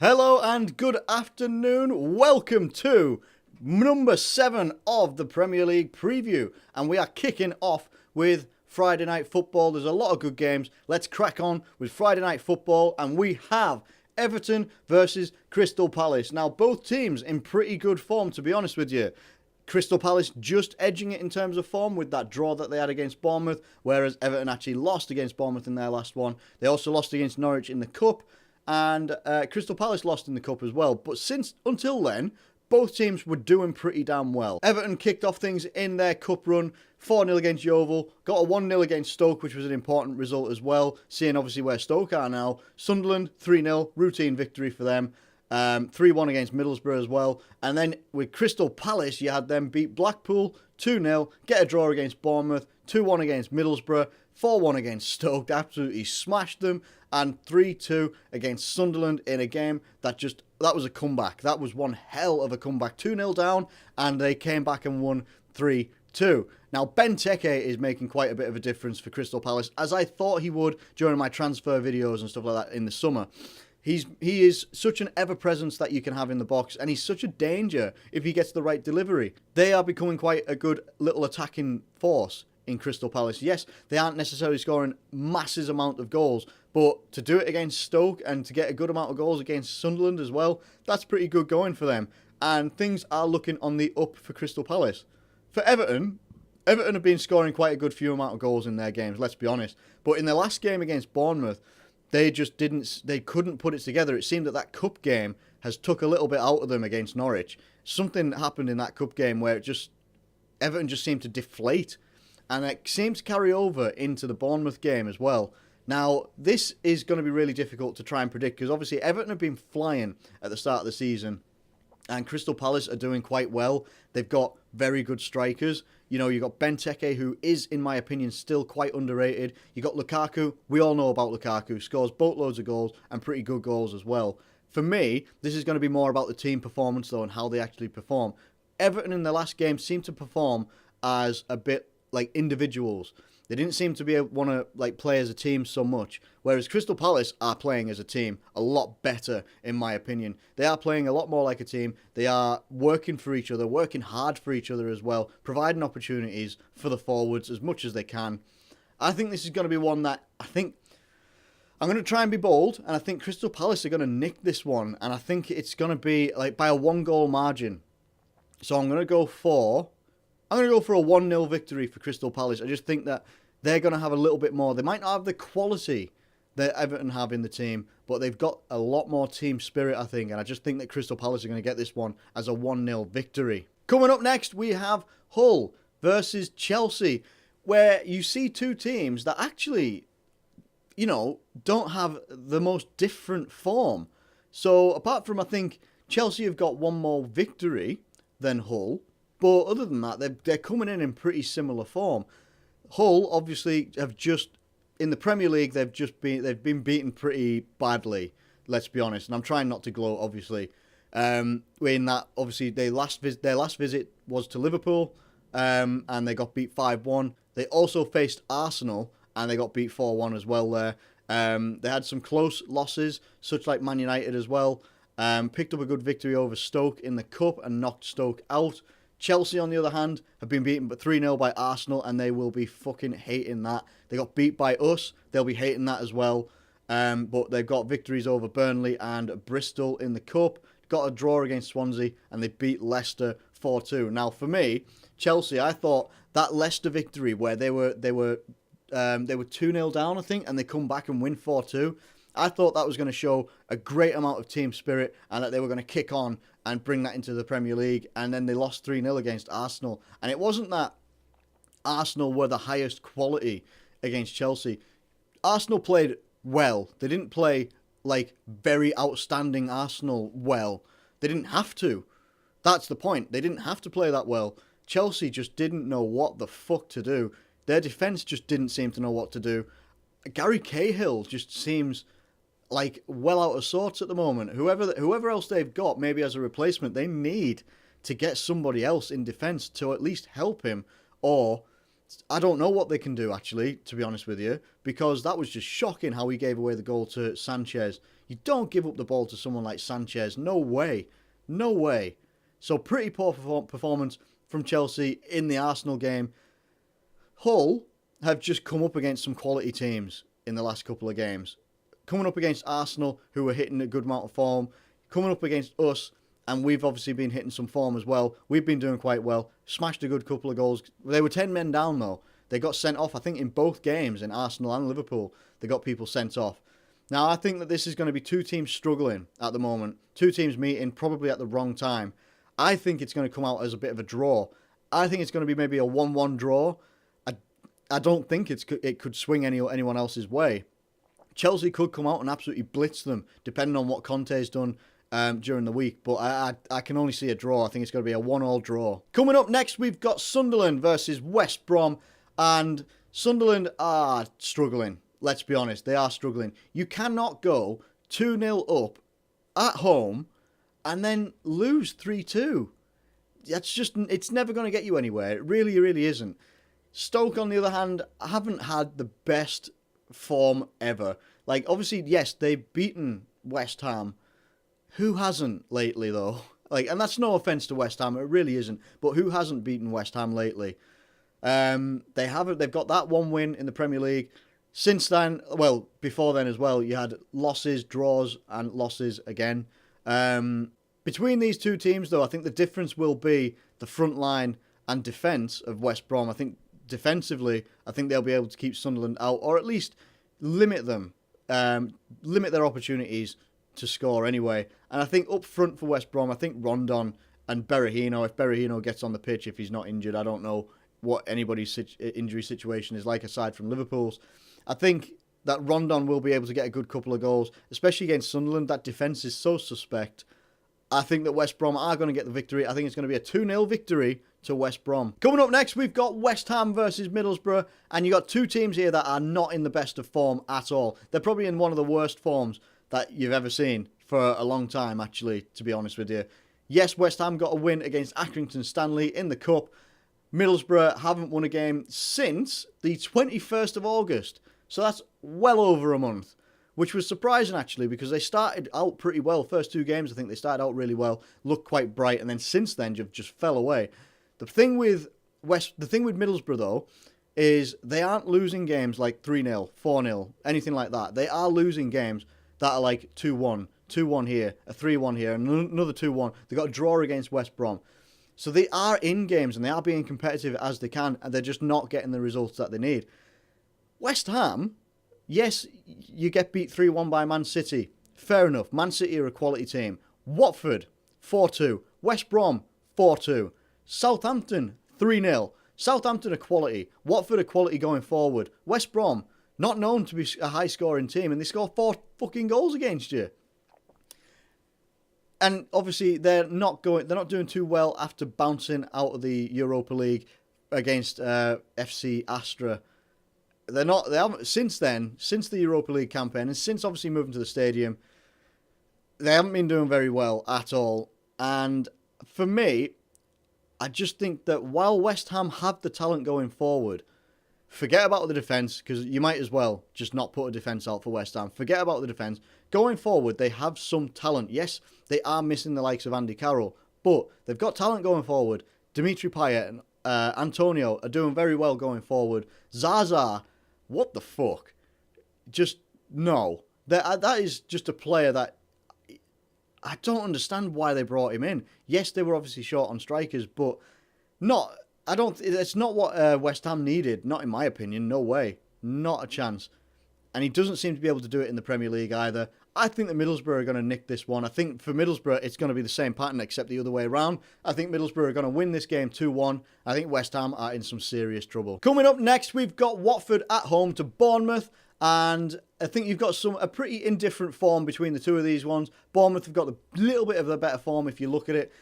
Hello and good afternoon. Welcome to number 7 of the Premier League preview. And we are kicking off with Friday Night Football. There's a lot of good games. Let's crack on with Friday Night Football. And we have Everton versus Crystal Palace. Now, both teams in pretty good form, to be honest with you. Crystal Palace just edging it in terms of form with that draw that they had against Bournemouth, whereas Everton actually lost against Bournemouth in their last one. They also lost against Norwich in the Cup. And Crystal Palace lost in the Cup as well. But until then, both teams were doing pretty damn well. Everton kicked off things in their Cup run, 4-0 against Yeovil, got a 1-0 against Stoke, which was an important result as well, seeing obviously where Stoke are now. Sunderland, 3-0, routine victory for them. 3-1 against Middlesbrough as well. And then with Crystal Palace, you had them beat Blackpool 2-0, get a draw against Bournemouth, 2-1 against Middlesbrough, 4-1 against Stoke, absolutely smashed them, and 3-2 against Sunderland in a game that was a comeback. That was one hell of a comeback. 2-0 down, and they came back and won 3-2. Now, Benteke is making quite a bit of a difference for Crystal Palace, as I thought he would during my transfer videos and stuff like that in the summer. He is such an ever-presence that you can have in the box, and he's such a danger if he gets the right delivery. They are becoming quite a good little attacking force in Crystal Palace. Yes, they aren't necessarily scoring massive amount of goals, but to do it against Stoke and to get a good amount of goals against Sunderland as well, that's pretty good going for them. And things are looking on the up for Crystal Palace. For Everton have been scoring quite a good few amount of goals in their games, let's be honest. But in their last game against Bournemouth, they couldn't put it together. It seemed that cup game has took a little bit out of them against Norwich. Something happened in that cup game where Everton just seemed to deflate. And it seemed to carry over into the Bournemouth game as well. Now, this is going to be really difficult to try and predict because obviously Everton have been flying at the start of the season and Crystal Palace are doing quite well. They've got very good strikers. You know, you've got Benteke, who is, in my opinion, still quite underrated. You've got Lukaku. We all know about Lukaku. Scores boatloads of goals and pretty good goals as well. For me, this is going to be more about the team performance, though, and how they actually perform. Everton in the last game seemed to perform as a bit like individuals. They didn't seem to want to play as a team so much, whereas Crystal Palace are playing as a team a lot better, in my opinion. They are playing a lot more like a team. They are working for each other, working hard for each other as well, providing opportunities for the forwards as much as they can. I think this is going to be one that I'm going to try and be bold, and I think Crystal Palace are going to nick this one, and I think it's going to be by a 1-goal margin. So I'm going to go for a 1-0 victory for Crystal Palace. I just think that they're going to have a little bit more. They might not have the quality that Everton have in the team, but they've got a lot more team spirit, I think. And I just think that Crystal Palace are going to get this one as a 1-0 victory. Coming up next, we have Hull versus Chelsea, where you see two teams that actually, don't have the most different form. So apart from, I think, Chelsea have got one more victory than Hull, but other than that, they're coming in pretty similar form. Hull obviously have in the Premier League they've been beaten pretty badly. Let's be honest, and I'm trying not to gloat. Obviously, in that obviously their last visit was to Liverpool, and they got beat 5-1. They also faced Arsenal and they got beat 4-1 as well. There, they had some close losses, such like Man United as well. Picked up a good victory over Stoke in the Cup and knocked Stoke out. Chelsea, on the other hand, have been beaten 3-0 by Arsenal, and they will be fucking hating that. They got beat by us. They'll be hating that as well. But they've got victories over Burnley and Bristol in the Cup. Got a draw against Swansea, and they beat Leicester 4-2. Now, for me, Chelsea, I thought that Leicester victory where they were 2-0 down, I think, and they come back and win 4-2. I thought that was going to show a great amount of team spirit and that they were going to kick on and bring that into the Premier League. And then they lost 3-0 against Arsenal. And it wasn't that Arsenal were the highest quality against Chelsea. Arsenal played well. They didn't play very outstanding Arsenal well. They didn't have to. That's the point. They didn't have to play that well. Chelsea just didn't know what the fuck to do. Their defence just didn't seem to know what to do. Gary Cahill just seems well out of sorts at the moment. Whoever else they've got, maybe as a replacement, they need to get somebody else in defence to at least help him or I don't know what they can do, actually, to be honest with you, because that was just shocking how he gave away the goal to Sanchez. You don't give up the ball to someone like Sanchez. No way. No way. So pretty poor performance from Chelsea in the Arsenal game. Hull have just come up against some quality teams in the last couple of games. Coming up against Arsenal, who are hitting a good amount of form. Coming up against us, and we've obviously been hitting some form as well. We've been doing quite well. Smashed a good couple of goals. They were 10 men down, though. They got sent off, I think, in both games, in Arsenal and Liverpool. They got people sent off. Now, I think that this is going to be two teams struggling at the moment. Two teams meeting probably at the wrong time. I think it's going to come out as a bit of a draw. I think it's going to be maybe a 1-1 draw. I don't think it could swing anyone else's way. Chelsea could come out and absolutely blitz them, depending on what Conte's done during the week. But I can only see a draw. I think it's going to be a 1-1 draw. Coming up next, we've got Sunderland versus West Brom. And Sunderland are struggling. Let's be honest, they are struggling. You cannot go 2-0 up at home and then lose 3-2. It's never going to get you anywhere. It really, really isn't. Stoke, on the other hand, haven't had the best form ever. Like, obviously, yes, they've beaten West Ham. Who hasn't lately, though? Like, and that's no offence to West Ham, it really isn't. But who hasn't beaten West Ham lately? They haven't. They've got that one win in the Premier League. Since then, well, before then as well, you had losses, draws, and losses again. Between these two teams, though, I think the difference will be the front line and defence of West Brom. I think defensively, I think they'll be able to keep Sunderland out, or at least limit them, limit their opportunities to score anyway. And I think up front for West Brom, I think Rondon and Berahino, if Berahino gets on the pitch, if he's not injured, I don't know what anybody's injury situation is like aside from Liverpool's. I think that Rondon will be able to get a good couple of goals, especially against Sunderland. That defence is so suspect. I think that West Brom are going to get the victory. I think it's going to be a 2-0 victory to West Brom. Coming up next, we've got West Ham versus Middlesbrough, and you got two teams here that are not in the best of form at all. They're probably in one of the worst forms that you've ever seen for a long time, actually, to be honest with you. Yes, West Ham got a win against Accrington Stanley in the Cup. Middlesbrough haven't won a game since the 21st of August. So that's well over a month, which was surprising, actually, because they started out pretty well. First two games, I think they started out really well, looked quite bright, and then since then, just fell away. The thing with Middlesbrough, though, is they aren't losing games like 3-0, 4-0, anything like that. They are losing games that are like 2-1, 2-1 here, a 3-1 here, and another 2-1. They got a draw against West Brom. So they are in games, and they are being competitive as they can, and they're just not getting the results that they need. West Ham, yes, you get beat 3-1 by Man City. Fair enough. Man City are a quality team. Watford, 4-2. West Brom, 4-2. Southampton, 3-0. Southampton are quality. Watford are quality going forward. West Brom, not known to be a high-scoring team, and they score 4 fucking goals against you. And obviously, they're not doing too well after bouncing out of the Europa League against FC Astra. They haven't since the Europa League campaign, and since obviously moving to the stadium, they haven't been doing very well at all. And for me, I just think that while West Ham have the talent going forward, forget about the defence, because you might as well just not put a defence out for West Ham. Forget about the defence. Going forward, they have some talent. Yes, they are missing the likes of Andy Carroll, but they've got talent going forward. Dimitri Payet and Antonio are doing very well going forward. Zaza, what the fuck? Just, no. That is just a player that I don't understand why they brought him in. Yes, they were obviously short on strikers, but it's not what West Ham needed. Not in my opinion, no way. Not a chance. And he doesn't seem to be able to do it in the Premier League either. I think that Middlesbrough are going to nick this one. I think for Middlesbrough, it's going to be the same pattern except the other way around. I think Middlesbrough are going to win this game 2-1. I think West Ham are in some serious trouble. Coming up next, we've got Watford at home to Bournemouth. And I think you've got a pretty indifferent form between the two of these ones. Bournemouth have got a little bit of a better form if you look at it.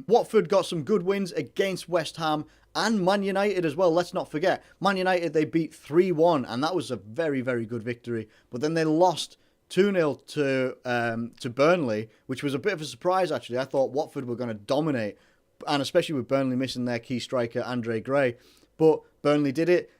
Watford got some good wins against West Ham and Man United as well. Let's not forget. Man United, they beat 3-1, and that was a very, very good victory. But then they lost 2-0 to Burnley, which was a bit of a surprise, actually. I thought Watford were going to dominate, and especially with Burnley missing their key striker, Andre Gray. But Burnley did it,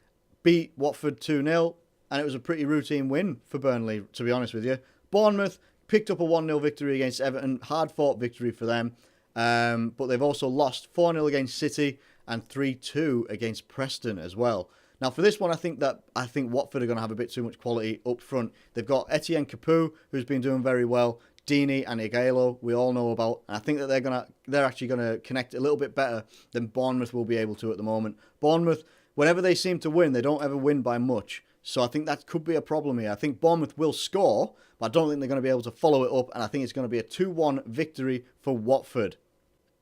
beat Watford 2-0, and it was a pretty routine win for Burnley, to be honest with you. Bournemouth picked up a 1-0 victory against Everton, hard-fought victory for them. But they've also lost 4-0 against City and 3-2 against Preston as well. Now, for this one, I think Watford are going to have a bit too much quality up front. They've got Etienne Capoue, who's been doing very well. Deeney and Igalo, we all know about. And I think that they're actually going to connect a little bit better than Bournemouth will be able to at the moment. Bournemouth, whenever they seem to win, they don't ever win by much. So I think that could be a problem here. I think Bournemouth will score, but I don't think they're going to be able to follow it up. And I think it's going to be a 2-1 victory for Watford.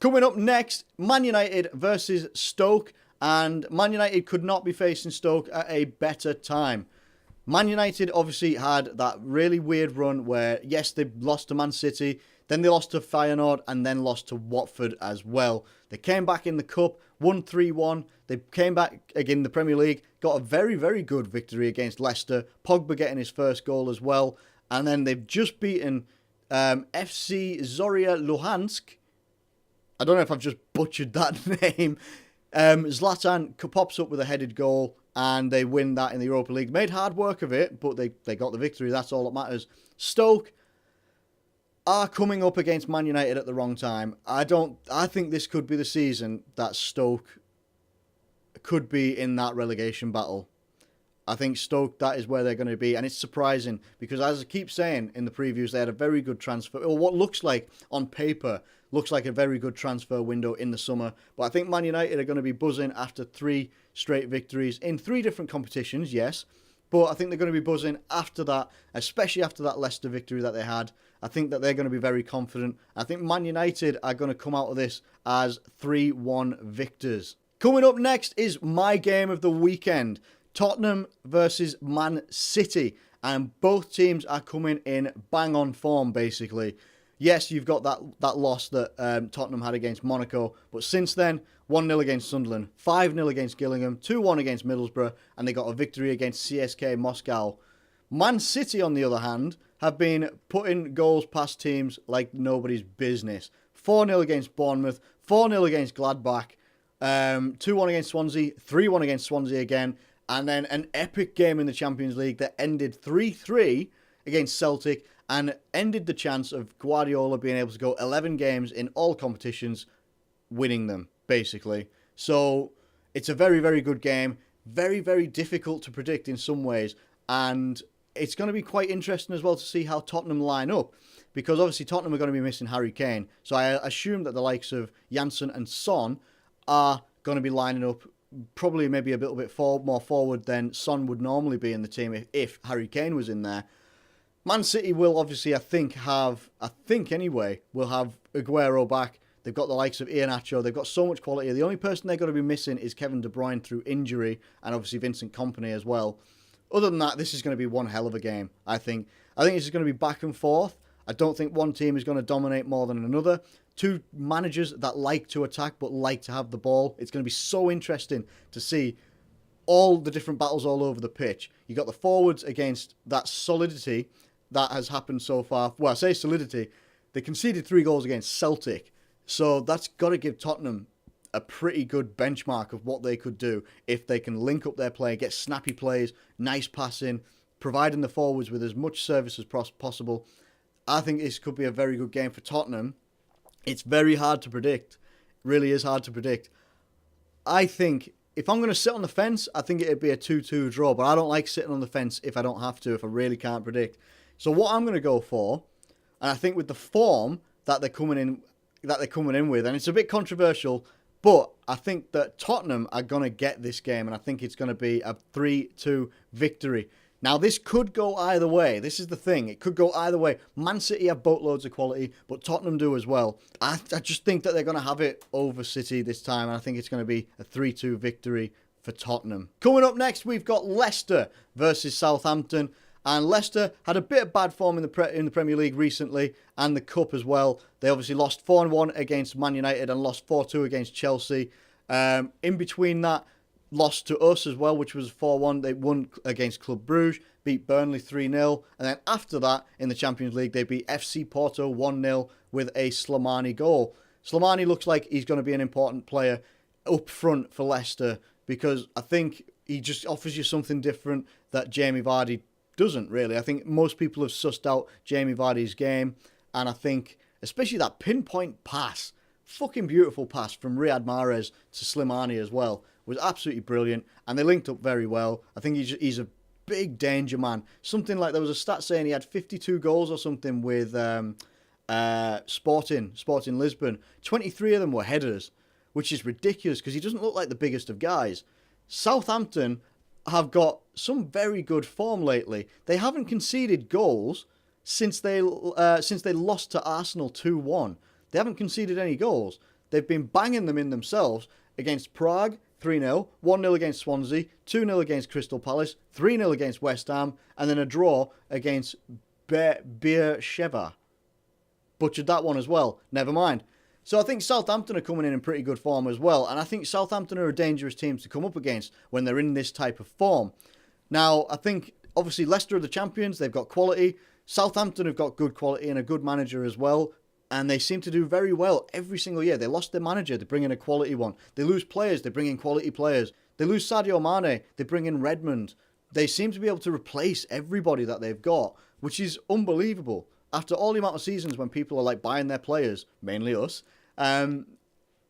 Coming up next, Man United versus Stoke. And Man United could not be facing Stoke at a better time. Man United obviously had that really weird run where, yes, they lost to Man City, then they lost to Feyenoord, and then lost to Watford as well. They came back in the Cup, won 3-1. They came back again in the Premier League, got a very, very good victory against Leicester. Pogba getting his first goal as well. And then they've just beaten FC Zorya Luhansk. I don't know if I've just butchered that name. Zlatan pops up with a headed goal and they win that in the Europa League. Made hard work of it, but they got the victory. That's all that matters. Stoke are coming up against Man United at the wrong time. I think this could be the season that Stoke could be in that relegation battle. I think Stoke, that is where they're going to be. And it's surprising because, as I keep saying in the previews, they had a very good transfer, or what looks like on paper, looks like a very good transfer window in the summer. But I think Man United are going to be buzzing after 3 straight victories in 3 different competitions, yes. But I think they're going to be buzzing after that, especially after that Leicester victory that they had. I think that they're going to be very confident. I think Man United are going to come out of this as 3-1 victors. Coming up next is my game of the weekend. Tottenham versus Man City. And both teams are coming in bang on form, basically. Yes, you've got that loss that Tottenham had against Monaco. But since then, 1-0 against Sunderland, 5-0 against Gillingham, 2-1 against Middlesbrough, and they got a victory against CSK Moscow. Man City, on the other hand, have been putting goals past teams like nobody's business. 4-0 against Bournemouth, 4-0 against Gladbach, 2-1 against Swansea, 3-1 against Swansea again, and then an epic game in the Champions League that ended 3-3 against Celtic and ended the chance of Guardiola being able to go 11 games in all competitions, winning them, basically. So it's a very, very good game. Very, very difficult to predict in some ways. And it's going to be quite interesting as well to see how Tottenham line up. Because obviously Tottenham are going to be missing Harry Kane. So I assume that the likes of Janssen and Son are going to be lining up probably maybe a little bit more forward than Son would normally be in the team if Harry Kane was in there. Man City will obviously, will have Aguero back. They've got the likes of Iheanacho. They've got so much quality. The only person they're going to be missing is Kevin De Bruyne through injury, and obviously Vincent Kompany as well. Other than that, this is going to be one hell of a game, I think. I think this is going to be back and forth. I don't think one team is going to dominate more than another. 2 managers that like to attack but like to have the ball. It's going to be so interesting to see all the different battles all over the pitch. You got the forwards against that solidity that has happened so far. Well, I say solidity. They conceded 3 goals against Celtic. So that's got to give Tottenham a pretty good benchmark of what they could do if they can link up their play, get snappy plays, nice passing, providing the forwards with as much service as possible. I think this could be a very good game for Tottenham. It's very hard to predict. It really is hard to predict. I think if I'm going to sit on the fence, I think it'd be a 2-2 draw. But I don't like sitting on the fence if I don't have to, if I really can't predict. So what I'm going to go for, and I think with the form that they're coming in with, and it's a bit controversial, but I think that Tottenham are going to get this game, and I think it's going to be a 3-2 victory. Now, this could go either way. This is the thing. It could go either way. Man City have boatloads of quality, but Tottenham do as well. I just think that they're going to have it over City this time, and I think it's going to be a 3-2 victory for Tottenham. Coming up next, we've got Leicester versus Southampton. And Leicester had a bit of bad form in the Premier League recently, and the Cup as well. They obviously lost 4-1 against Man United and lost 4-2 against Chelsea. In between that, lost to us as well, which was 4-1. They won against Club Brugge, beat Burnley 3-0. And then after that, in the Champions League, they beat FC Porto 1-0 with a Slimani goal. Slimani looks like he's going to be an important player up front for Leicester because I think he just offers you something different that Jamie Vardy doesn't really. I think most people have sussed out Jamie Vardy's game, and I think especially that pinpoint pass, fucking beautiful pass from Riyad Mahrez to Slimani as well, was absolutely brilliant, and they linked up very well. I think he's a big danger man. Something like, there was a stat saying he had 52 goals or something with Sporting Lisbon. 23 of them were headers, which is ridiculous because he doesn't look like the biggest of guys. Southampton have got some very good form lately. They haven't conceded goals since they lost to Arsenal 2-1. They haven't conceded any goals. They've been banging them in themselves against Prague, 3-0, 1-0 against Swansea, 2-0 against Crystal Palace, 3-0 against West Ham, and then a draw against Beersheva. Butchered that one as well. Never mind. So I think Southampton are coming in pretty good form as well, and I think Southampton are a dangerous team to come up against when they're in this type of form. Now, I think, obviously, Leicester are the champions. They've got quality. Southampton have got good quality and a good manager as well, and they seem to do very well every single year. They lost their manager, they bring in a quality one. They lose players, they bring in quality players. They lose Sadio Mane, they bring in Redmond. They seem to be able to replace everybody that they've got, which is unbelievable. After all the amount of seasons when people are like buying their players, mainly us,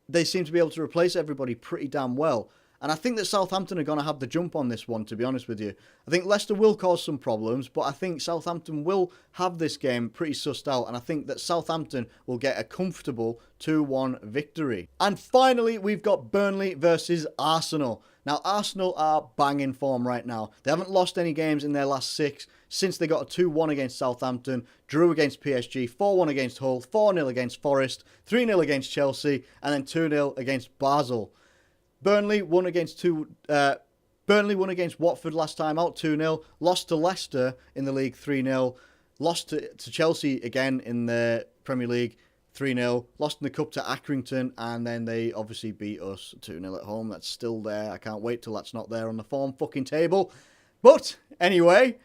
they seem to be able to replace everybody pretty damn well. And I think that Southampton are going to have the jump on this one, to be honest with you. I think Leicester will cause some problems, but I think Southampton will have this game pretty sussed out, and I think that Southampton will get a comfortable 2-1 victory. And finally, we've got Burnley versus Arsenal. Now, Arsenal are banging form right now. They haven't lost any games in their last 6 since they got a 2-1 against Southampton, drew against PSG, 4-1 against Hull, 4-0 against Forest, 3-0 against Chelsea, and then 2-0 against Basel. Burnley won against Watford last time out, 2-0. Lost to Leicester in the league, 3-0. Lost to Chelsea again in the Premier League, 3-0. Lost in the Cup to Accrington, and then they obviously beat us 2-0 at home. That's still there. I can't wait till that's not there on the form fucking table. But anyway,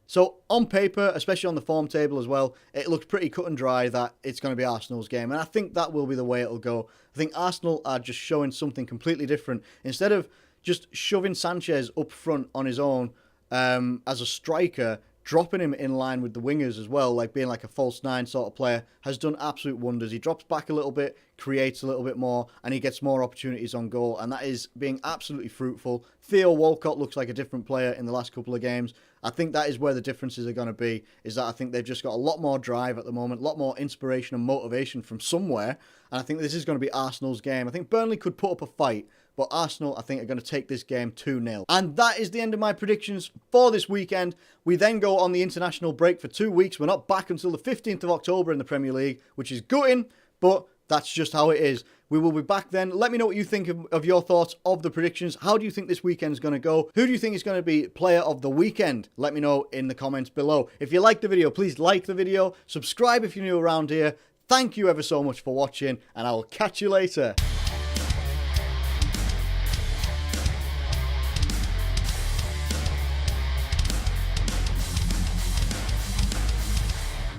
so on paper, especially on the form table as well, it looks pretty cut and dry that it's going to be Arsenal's game. And I think that will be the way it'll go. I think Arsenal are just showing something completely different. Instead of just shoving Sanchez up front on his own as a striker, dropping him in line with the wingers as well, like being like a false 9 sort of player, has done absolute wonders. He drops back a little bit, creates a little bit more, and he gets more opportunities on goal, and that is being absolutely fruitful. Theo Walcott looks like a different player in the last couple of games. I think that is where the differences are going to be, is that I think they've just got a lot more drive at the moment, a lot more inspiration and motivation from somewhere, and I think this is going to be Arsenal's game. I think Burnley could put up a fight, but Arsenal, I think, are going to take this game 2-0. And that is the end of my predictions for this weekend. We then go on the international break for 2 weeks. We're not back until the 15th of October in the Premier League, which is gutting, but that's just how it is. We will be back then. Let me know what you think of your thoughts of the predictions. How do you think this weekend's going to go? Who do you think is going to be player of the weekend? Let me know in the comments below. If you liked the video, please like the video. Subscribe if you're new around here. Thank you ever so much for watching, and I will catch you later.